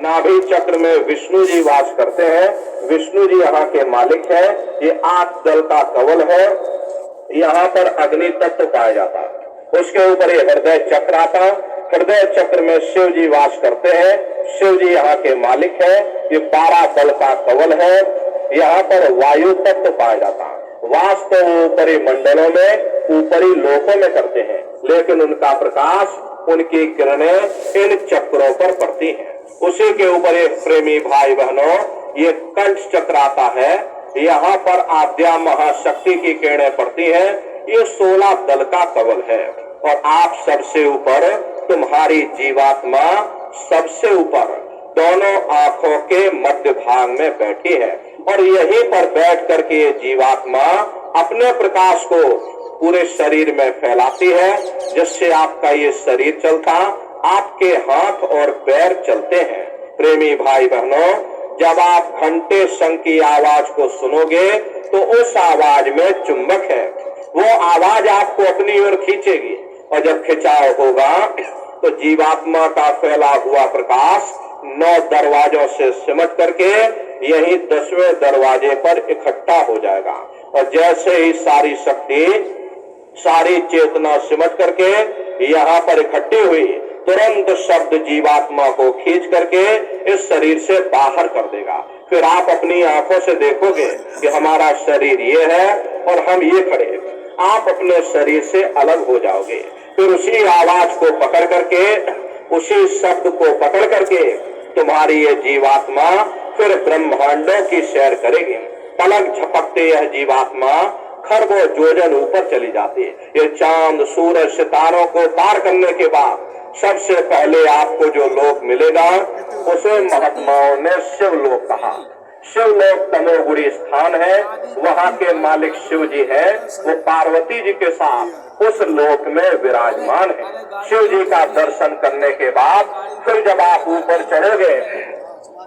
नाभि चक्र में विष्णु जी वास करते हैं। विष्णु जी यहाँ के मालिक हैं। ये 8 दल का कवल है। यहाँ पर अग्नि तत्व पाया जाता है। उसके ऊपर ये हृदय चक्र आता। हृदय चक्र में शिव जी वास करते हैं। शिव जी यहाँ के मालिक हैं। ये 12 दल का कवल है। यहाँ पर वायु तत्व पाया जाता है। वास तो ऊपरी मंडलों में, ऊपरी लोकों में करते हैं, लेकिन उनका प्रकाश, उनकी किरणें इन चक्रों पर पड़ती हैं। उसी के ऊपर एक प्रेमी भाई बहनों, ये कंठ चक्र आता है। यहाँ पर आद्या महाशक्ति की किरणें पड़ती हैं। ये 16 दल का कवल है। और आप सबसे ऊपर, तुम्हारी जीवात्मा सबसे ऊपर दोनों आंखों के मध्य भाग में बैठी है। और यहीं पर बैठ करके ये जीवात्मा अपने प्रकाश को पूरे शरीर में फैलाती है, जिससे आपका ये शरीर चलता, आपके हाथ और पैर चलते हैं। प्रेमी भाई बहनों, जब आप घंटे शंख की आवाज को सुनोगे तो उस आवाज में चुंबक है। वो आवाज आपको अपनी ओर खींचेगी। और जब खिंचाव होगा तो जीवात्मा का फैला हुआ प्रकाश 9 दरवाजों से सिमट करके यही 10वें दरवाजे पर इकट्ठा हो जाएगा। और जैसे ही सारी शक्ति, सारी चेतना सिमट करके यहाँ पर इकट्ठी हुई, तुरंत शब्द जीवात्मा को खींच करके इस शरीर से बाहर कर देगा। फिर आप अपनी आंखों से देखोगे कि हमारा शरीर ये है और हम ये खड़े हैं। आप अपने शरीर से अलग हो जाओगे। फिर उसी आवाज को पकड़ करके, उसी शब्द को पकड़ करके तुम्हारी ये जीवात्मा फिर ब्रह्मांडों की सैर करेगी। पलक झपकते यह जीवात्मा खरबों योजन ऊपर चली जाती है। ये चांद, सूरज, सितारों को पार करने के बाद सबसे पहले आपको जो लोक मिलेगा उसे महात्माओं ने शिवलोक कहा। शिवलोक तमोगुणी स्थान है। वहाँ के मालिक शिव जी है। वो पार्वती जी के साथ उस लोक में विराजमान है। शिव जी का दर्शन करने के बाद फिर जब आप ऊपर चढ़ोगे,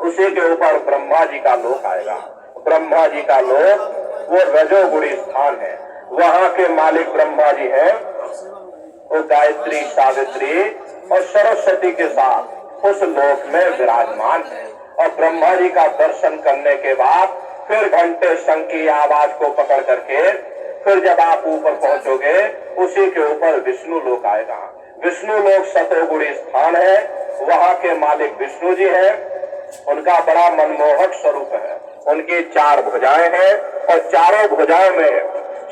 उसी के ऊपर ब्रह्मा जी का लोक आएगा। ब्रह्मा जी का लोक वो रजोगुणी स्थान है। वहाँ के मालिक ब्रह्मा जी हैं। वो गायत्री, सावित्री और सरस्वती के साथ उस लोक में विराजमान है। और ब्रह्मा जी का दर्शन करने के बाद फिर घंटे शंख की आवाज को पकड़ करके फिर जब आप ऊपर पहुंचोगे, उसी के ऊपर विष्णु लोक आएगा। विष्णु लोक सतोगुणी स्थान है। वहाँ के मालिक विष्णु जी हैं। उनका बड़ा मनमोहक स्वरूप है। उनकी 4 भुजाएं हैं और चारों भुजाओं में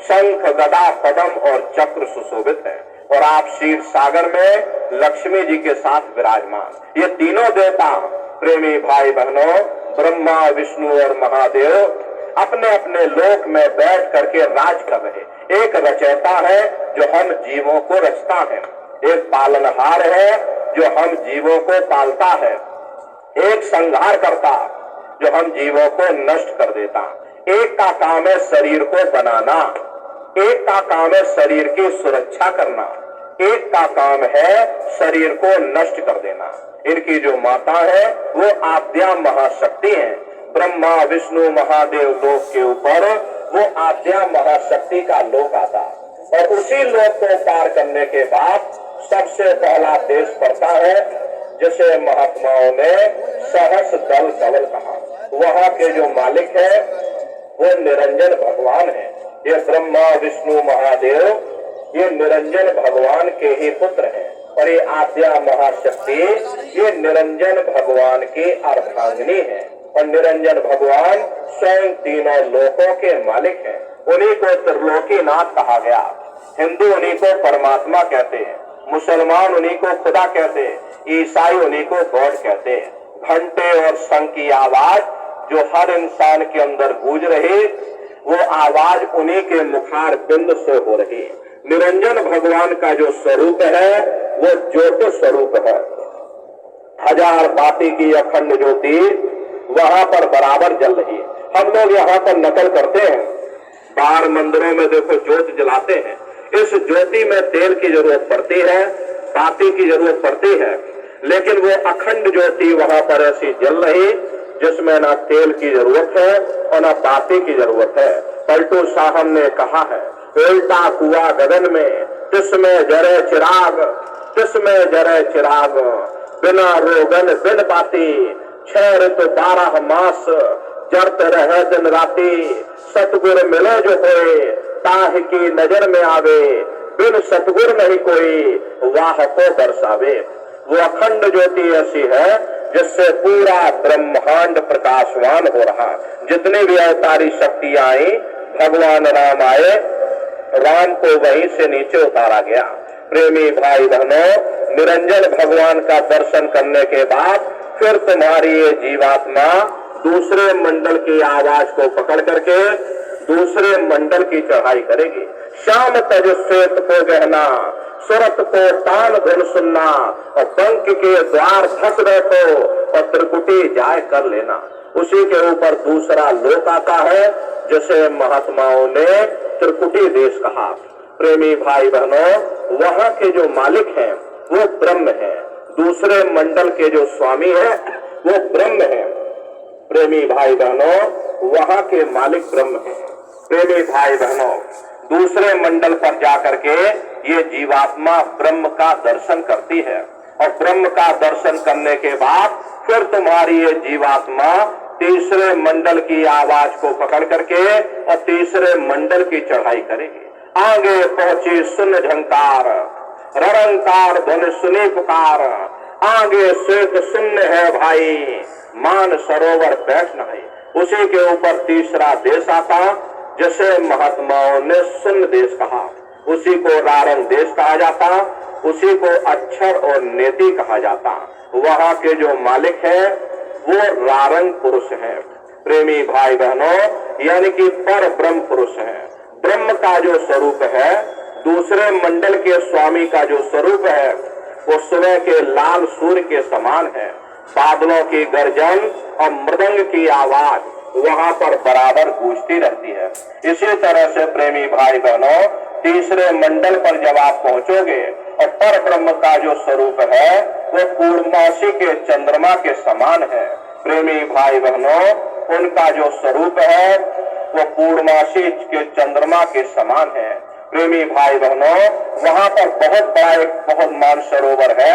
शंख, गदा, पद्म और चक्र सुशोभित है। और आप क्षीर सागर में लक्ष्मी जी के साथ विराजमान। ये तीनों देवता, प्रेमी भाई बहनों, ब्रह्मा, विष्णु और महादेव अपने अपने लोक में बैठ करके राज कर रहे। एक रचयिता है जो हम जीवों को रचता है। एक पालनहार है जो हम जीवों को पालता है। एक संहार करता जो हम जीवों को नष्ट कर देता। एक का काम है शरीर को बनाना, एक का काम है शरीर की सुरक्षा करना, एक का काम है शरीर को नष्ट कर देना। इनकी जो माता है वो आद्या महाशक्ति है। ब्रह्मा, विष्णु, महादेव लोक के ऊपर वो आद्या महाशक्ति का लोक आता। और उसी लोक को पार करने के बाद सबसे पहला देश पड़ता है, जिसे महात्माओं ने सहस दल कवल कहा। वहाँ के जो मालिक है वो निरंजन भगवान है। ये ब्रह्मा, विष्णु, महादेव ये निरंजन भगवान के ही पुत्र हैं। और ये आद्या महाशक्ति ये निरंजन भगवान की अर्धांगिनी है। और निरंजन भगवान स्वयं तीनों लोकों के मालिक हैं। उन्हीं को त्रिलोकीनाथ कहा गया। हिंदू उन्हीं को परमात्मा कहते हैं, मुसलमान उन्हीं को खुदा कहते हैं, ईसाई उन्हीं को गॉड कहते हैं। घंटे और शंख की आवाज जो हर इंसान के अंदर गूंज रही, वो आवाज उन्हीं के मुखार बिंद से हो रही। निरंजन भगवान का जो स्वरूप है वो ज्योति स्वरूप है। 1000 बाती की अखंड ज्योति वहां पर बराबर जल रही है। हम लोग यहाँ पर नकल करते हैं, बाहर मंदिरों में देखो ज्योत जलाते हैं। इस ज्योति में तेल की जरूरत पड़ती है, बाती की जरूरत पड़ती है, लेकिन वो अखंड ज्योति वहां पर ऐसी जल रही जिसमें ना तेल की जरूरत है और ना बाती की जरूरत है। पलटू साहब ने कहा है, उल्टा कुआ गगन में तिसमें जरे चिराग, तिसमें जरे चिराग, बिना रोगन बिन बाती, 6 ऋतु 12 मास जरत रहे दिन राती, सतगुर मिले जो होए ताह की नजर में आवे, बिन सतगुर नहीं कोई वाह को बरसावे। वो अखंड ज्योति ऐसी है जिससे पूरा ब्रह्मांड प्रकाशवान हो रहा। जितने भी अवतारी शक्तियां आई, भगवान राम आए, राम को वहीं से नीचे उतारा गया। प्रेमी भाई बहनों, निरंजन भगवान का दर्शन करने के बाद फिर तुम्हारी ये जीवात्मा दूसरे मंडल की आवाज को पकड़ करके दूसरे मंडल की चढ़ाई करेगी। श्याम तज श्वेत को गहना, सुरत को तान धुन सुनना, और पंख के द्वार धस बैठो और त्रिकुटी जाय कर लेना। उसी के ऊपर दूसरा लोक आता है जिसे महात्माओं ने त्रिकुटी देश कहा। प्रेमी भाई बहनों, वहाँ के जो मालिक हैं वो ब्रह्म है, दूसरे मंडल के जो स्वामी है वो ब्रह्म है। प्रेमी भाई बहनों, वहाँ के मालिक ब्रह्म है। प्रेमी भाई बहनों, दूसरे मंडल पर जाकर के ये जीवात्मा ब्रह्म का दर्शन करती है, और ब्रह्म का दर्शन करने के बाद फिर तुम्हारी ये जीवात्मा तीसरे मंडल की आवाज को पकड़ करके और तीसरे मंडल की चढ़ाई करेगी। आगे पहुंची सुन झंकार, ररंकार धन सुनी पुकार, आगे श्वेत शून्य है भाई, मान सरोवर बैठना है। उसी के ऊपर तीसरा देश आता जिसे महात्माओं ने सुन्न देश कहा। उसी को रारंग देश कहा जाता, उसी को अक्षर और नेति कहा जाता। वहाँ के जो मालिक है वो रारंग पुरुष है। प्रेमी भाई बहनों, यानी कि पर ब्रह्म पुरुष है। ब्रह्म का जो स्वरूप है, दूसरे मंडल के स्वामी का जो स्वरूप है वो सुबह के लाल सूर्य के समान है। बादलों की गर्जन और मृदंग की आवाज वहाँ पर बराबर गूंजती रहती है। इसी तरह से प्रेमी भाई बहनों, तीसरे मंडल पर जब आप पहुंचोगे और पर ब्रह्म का जो स्वरूप है वो पूर्णमासी के चंद्रमा के समान है। प्रेमी भाई बहनों, उनका जो स्वरूप है वो पूर्णमासी के चंद्रमा के समान है। प्रेमी भाई बहनों, वहाँ पर बहुत बड़ा एक बहुत मान सरोवर है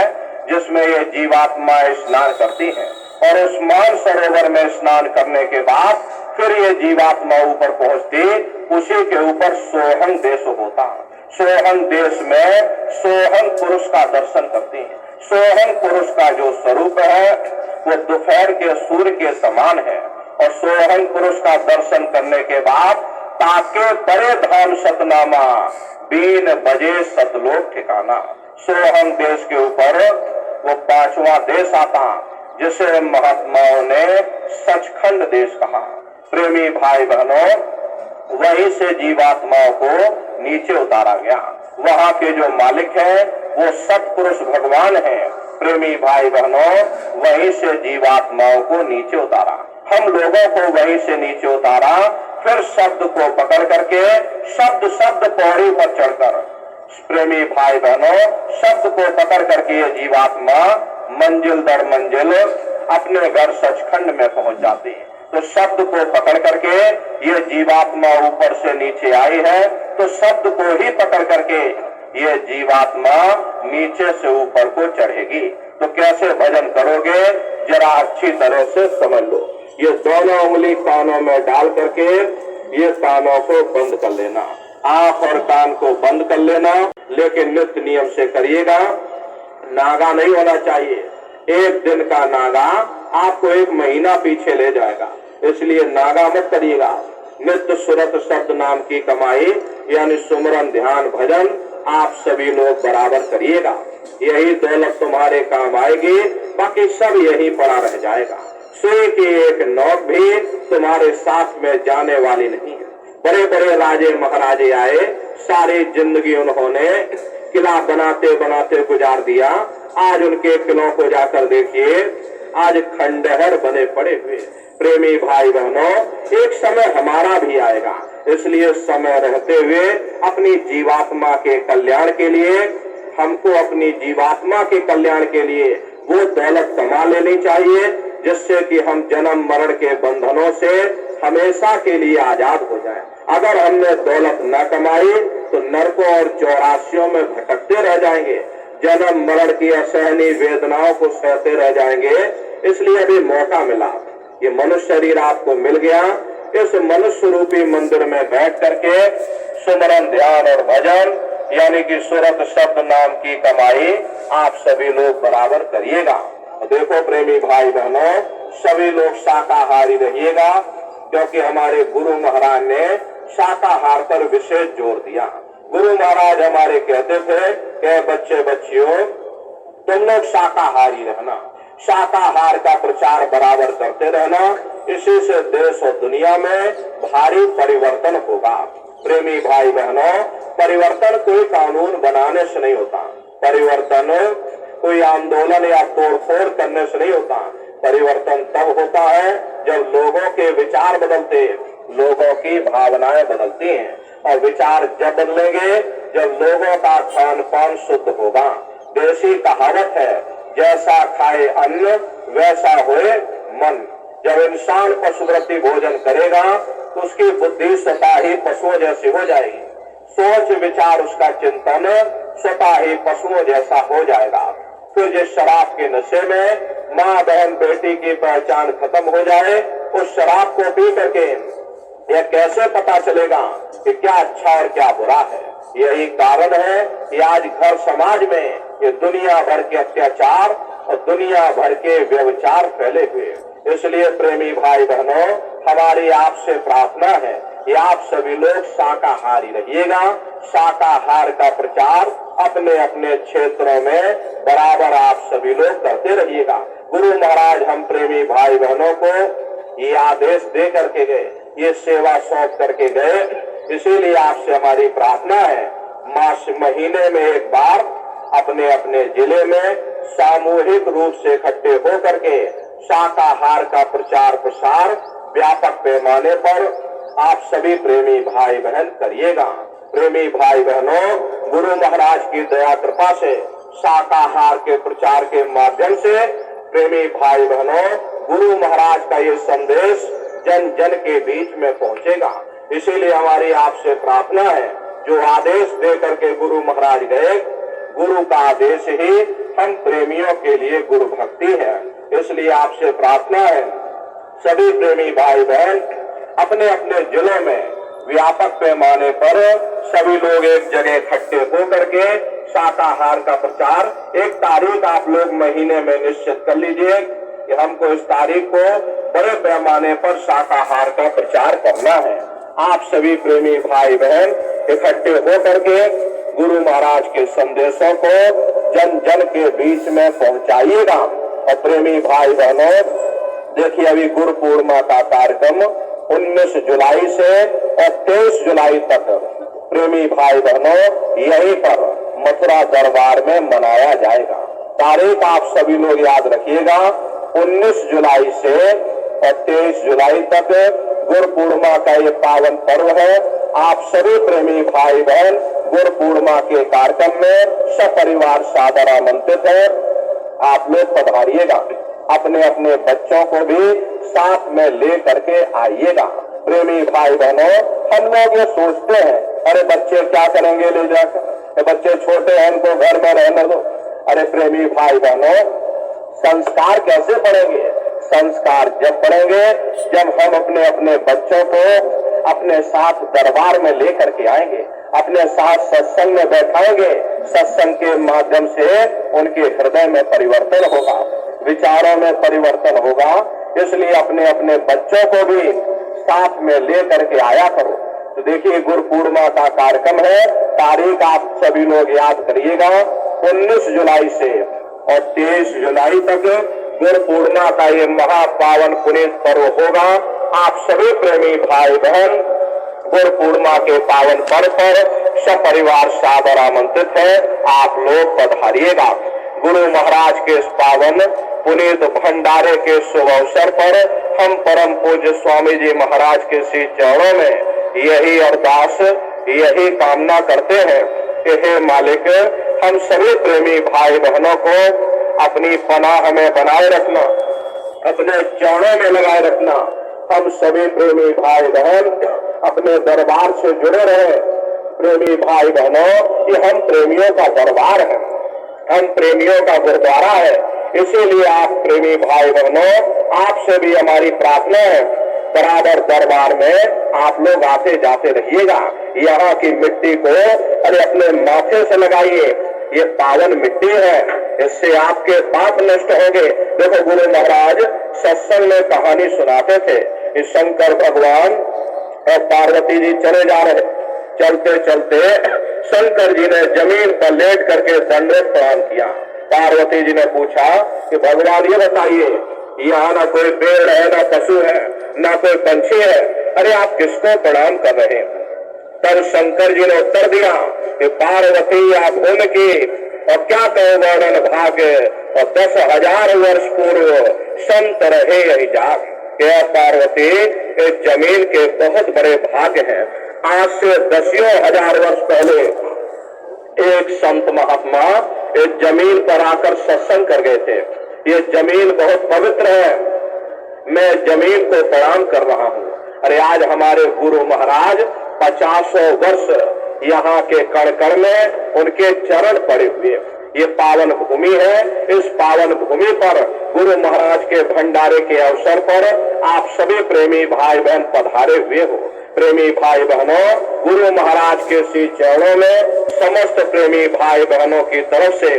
जिसमें ये जीवात्मा स्नान करती है, और उस मान सरोवर में स्नान करने के बाद फिर ये जीवात्मा ऊपर पहुंचती, उसी के ऊपर सोहन देश होता। सोहन देश में सोहन पुरुष का दर्शन करती है। सोहन पुरुष का जो स्वरूप है वो दोपहर के सूर्य के समान है, और सोहन पुरुष का दर्शन करने के बाद ताके परे धाम सतनामा, बीन बजे सतलोक ठिकाना। सोहन देश के ऊपर वो 5वां देश आता जिसे महात्माओं ने सचखंड देश कहा। प्रेमी भाई बहनों, वहीं से जीवात्माओं को नीचे उतारा गया। वहाँ के जो मालिक हैं वो सतपुरुष भगवान हैं। प्रेमी भाई बहनों, वहीं से जीवात्माओं को नीचे उतारा। हम लोगों को वहीं से नीचे उतारा, फिर शब्द को पकड़ करके शब्द शब्द पौड़ी पर चढ़कर, प्रेमी भाई बहनों, शब्द को पकड़ करके ये जीवात्मा मंजिल दर मंजिल अपने घर सचखंड में पहुंच जाती है। तो शब्द को पकड़ करके ये जीवात्मा ऊपर से नीचे आई है, तो शब्द को ही पकड़ करके ये जीवात्मा नीचे से ऊपर को चढ़ेगी। तो कैसे भजन करोगे जरा अच्छी तरह से समझ लो। ये दोनों उंगली कानों में डाल करके ये कानों को बंद कर लेना, आंख और कान को बंद कर लेना, लेकिन नित्य नियम से करिएगा। नागा नहीं होना चाहिए। एक दिन का नागा आपको 1 महीना पीछे ले जाएगा, इसलिए नागा मत करिएगा। नित्य सुरत शब्द नाम की कमाई यानी सुमरन ध्यान भजन आप सभी लोग बराबर करिएगा। यही दौलत तुम्हारे काम आएगी, बाकी सब यही पड़ा रह जाएगा। सुई की एक नोक भी तुम्हारे साथ में जाने वाली नहीं है। बड़े बड़े राजे महाराजे आए, सारी जिंदगी उन्होंने किला बनाते बनाते गुजार दिया। आज उनके किलों को जाकर देखिए, आज खंडहर बने पड़े हुए। प्रेमी भाई बहनों, एक समय हमारा भी आएगा, इसलिए समय रहते हुए अपनी जीवात्मा के कल्याण के लिए, हमको अपनी जीवात्मा के कल्याण के लिए वो दौलत कमा लेनी चाहिए जिससे कि हम जन्म मरण के बंधनों से हमेशा के लिए आजाद हो जाएं। अगर हमने दौलत न कमाई तो नरकों और चौरासियों में भटकते रह जाएंगे, जन्म मरण की असहनीय वेदनाओं को सहते रह जाएंगे। इसलिए अभी मौका मिला, ये मनुष्य शरीर आपको मिल गया, इस मनुष्य रूपी मंदिर में बैठ करके सुमरन, ध्यान और भजन यानी कि सुरत शब्द नाम की कमाई आप सभी लोग बराबर करिएगा। देखो प्रेमी भाई बहनों, सभी लोग शाकाहारी रहिएगा, क्योंकि हमारे गुरु महाराज ने शाकाहार पर विशेष जोर दिया। गुरु महाराज हमारे कहते थे कि बच्चे बच्चियों तुम लोग शाकाहारी रहना, शाकाहार का प्रचार बराबर करते रहना, इसी से देश और दुनिया में भारी परिवर्तन होगा। प्रेमी भाई बहनों, परिवर्तन कोई कानून बनाने से नहीं होता, परिवर्तन कोई आंदोलन या तोड़फोड़ करने से नहीं होता। परिवर्तन तब होता है जब लोगों के विचार बदलते, लोगों की भावनाएं बदलती हैं, और विचार जब बदलेंगे जब लोगों का खान पान शुद्ध होगा। देसी कहावत है, जैसा खाए अन्न वैसा होए मन। जब इंसान पशुवृत्ति भोजन करेगा तो उसकी बुद्धि स्वतः ही पशुओं जैसी हो जाएगी, सोच विचार उसका चिंतन स्वतः ही पशुओं जैसा हो जाएगा। फिर जिस शराब के नशे में माँ बहन बेटी की पहचान खत्म हो जाए, उस शराब को पी करके यह कैसे पता चलेगा कि क्या अच्छा और क्या बुरा है। यही कारण है कि आज घर समाज में ये दुनिया भर के अत्याचार और दुनिया भर के व्यभिचार फैले हुए। इसलिए प्रेमी भाई बहनों, हमारी आपसे प्रार्थना है कि आप सभी लोग शाकाहारी रहिएगा। शाकाहार का प्रचार अपने अपने क्षेत्रों में बराबर आप सभी लोग करते रहिएगा। गुरु महाराज हम प्रेमी भाई बहनों को ये आदेश दे करके गए, ये सेवा सौंप करके गए। इसीलिए आपसे हमारी प्रार्थना है, मास महीने में एक बार अपने अपने जिले में सामूहिक रूप से इकट्ठे हो करके शाकाहार का प्रचार प्रसार व्यापक पैमाने पर आप सभी प्रेमी भाई बहन करिएगा। प्रेमी भाई बहनों, गुरु महाराज की दया कृपा से शाकाहार के प्रचार के माध्यम से प्रेमी भाई बहनों, गुरु महाराज का ये संदेश जन जन के बीच में पहुंचेगा। इसीलिए हमारी आपसे प्रार्थना है, जो आदेश दे करके गुरु महाराज गए, गुरु का आदेश ही हम प्रेमियों के लिए गुरु भक्ति है। इसलिए आपसे प्रार्थना है, सभी प्रेमी भाई बहन अपने अपने जिलों में व्यापक पैमाने पर सभी लोग एक जगह इकट्ठे हो करके शाकाहार का प्रचार, एक तारीख आप लोग महीने में निश्चित कर लीजिए कि हमको इस तारीख को बड़े पैमाने पर शाकाहार का प्रचार करना है। आप सभी प्रेमी भाई बहन इकट्ठे हो करके गुरु महाराज के संदेशों को जन जन के बीच में पहुंचाइएगा। और प्रेमी भाई बहनों, देखिए अभी गुरु पूर्णिमा का कार्यक्रम 19 जुलाई से और 23 जुलाई तक प्रेमी भाई बहनों यहीं पर मथुरा दरबार में मनाया जाएगा। तारीख आप सभी लोग याद रखिएगा, 19 जुलाई से और 23 जुलाई तक गुरु पूर्णिमा का ये पावन पर्व है। आप सभी प्रेमी भाई बहन गुरु पूर्णिमा के कार्यक्रम में सपरिवार सादर आमंत्रित है। आप लोग पधारिएगा, अपने अपने बच्चों को भी साथ में ले करके आइएगा। प्रेमी भाई बहनों, हम लोग ये सोचते हैं, अरे बच्चे क्या करेंगे ले जाकर, बच्चे छोटे हैं इनको घर में रहने दो। अरे प्रेमी भाई बहनों, संस्कार कैसे पढ़ेंगे? संस्कार जब पढ़ेंगे जब हम अपने अपने बच्चों को अपने साथ दरबार में लेकर के आएंगे, अपने साथ सत्संग में बैठाएंगे। सत्संग के माध्यम से उनके हृदय में परिवर्तन होगा, विचारों में परिवर्तन होगा। इसलिए अपने अपने बच्चों को भी साथ में ले करके आया करो। तो देखिए गुरु पूर्णिमा का कार्यक्रम है, तारीख आप सभी लोग याद करिएगा, 19 जुलाई से और 23 जुलाई तक गुरु पूर्णिमा का ये महापावन पुनीत पर्व होगा। आप सभी प्रेमी भाई बहन गुरु पूर्णिमा के पावन पर्व पर सपरिवार सादर आमंत्रित है। आप लोग पधारिएगा। गुरु महाराज के इस पावन पुनीत भंडारे के शुभ अवसर पर हम परम पूज्य स्वामी जी महाराज के श्री चरणों में यही अरदास, यही कामना करते हैं कि हे मालिक, हम सभी प्रेमी भाई बहनों को अपनी पनाह में बनाए रखना, अपने चरणों में लगाए रखना। हम सभी प्रेमी भाई बहन अपने दरबार से जुड़े रहे। प्रेमी भाई बहनों, ये हम प्रेमियों का दरबार है, हम प्रेमियों का गुरुद्वारा है। इसीलिए आप प्रेमी भाई बहनों, आपसे भी हमारी प्रार्थना है, बराबर दरबार में आप लोग आते जाते रहिएगा। यहाँ की मिट्टी को अरे अपने माथे से लगाइए, ये पावन मिट्टी है, इससे आपके पाप नष्ट होंगे। देखो गुरु महाराज सत्संग में कहानी सुनाते थे कि शंकर भगवान और पार्वती जी चले जा रहे, चलते चलते शंकर जी ने जमीन पर लेट करके दंडवत प्रणाम किया। पार्वती जी ने पूछा कि भगवान ये बताइए, यहाँ ना कोई पेड़ है, ना पशु है, ना कोई पंछी है, अरे आप किसको प्रणाम कर रहे हैं? तब शंकर जी ने उत्तर दिया कि पार्वती आप भूमि की और क्या कहो वर्णन भाग्य, और 10,000 वर्ष पूर्व संत रहे यही जाग। क्या पार्वती, इस जमीन के बहुत बड़े भाग्य हैं। आज से 10,000 वर्ष पहले एक संत महात्मा इस जमीन पर आकर सत्संग कर गए थे। ये जमीन बहुत पवित्र है, मैं जमीन को प्रणाम कर रहा हूँ। अरे आज हमारे गुरु महाराज 50 वर्ष यहाँ के कण कण में उनके चरण पड़े हुए। ये पावन भूमि है, इस पावन भूमि पर गुरु महाराज के भंडारे के अवसर पर आप सभी प्रेमी भाई बहन पधारे हुए हो। प्रेमी भाई बहनों, गुरु महाराज के श्री चरणों में समस्त प्रेमी भाई बहनों की तरफ से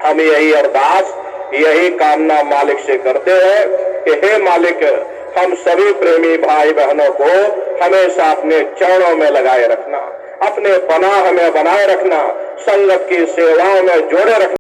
हम यही अरदास, यही कामना मालिक से करते हैं कि हे मालिक, हम सभी प्रेमी भाई बहनों को हमेशा अपने चरणों में लगाए रखना, अपने पनाह में बनाए रखना, संगत की सेवाओं में जोड़े रखना।